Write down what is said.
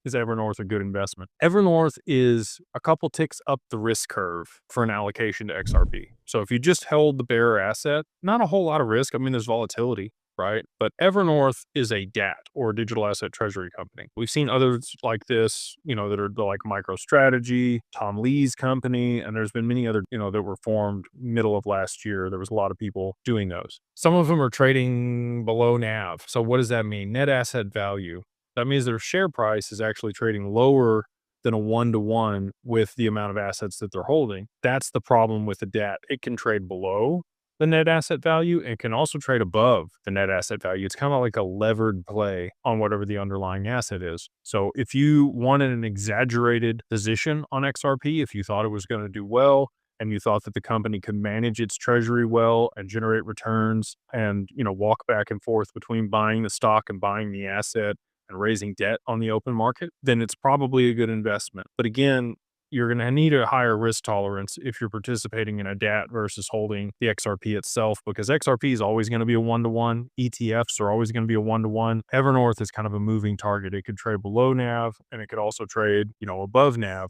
is Evernorth a good investment? Evernorth is a couple ticks up the risk curve for an allocation to XRP. So if you just held the bearer asset, not a whole lot of risk. I mean, there's volatility, right? But Evernorth is a DAT, or a digital asset treasury company. We've seen others like this, that are like MicroStrategy, Tom Lee's company, and there's been many other, that were formed middle of last year. There was a lot of people doing those. Some of them are trading below NAV. So what does that mean? Net asset value. That means their share price is actually trading lower than a 1-to-1 with the amount of assets that they're holding. That's the problem with the DAT. It can trade below the net asset value and can also trade above the net asset value. It's kind of like a levered play on whatever the underlying asset is. So if you wanted an exaggerated position on XRP, if you thought it was going to do well, and you thought that the company could manage its treasury well and generate returns and, walk back and forth between buying the stock and buying the asset and raising debt on the open market, then it's probably a good investment. But again, you're going to need a higher risk tolerance if you're participating in a DAT versus holding the XRP itself, because XRP is always going to be a 1-to-1. ETFs are always going to be a 1-to-1. Evernorth is kind of a moving target. It could trade below NAV and it could also trade, above NAV.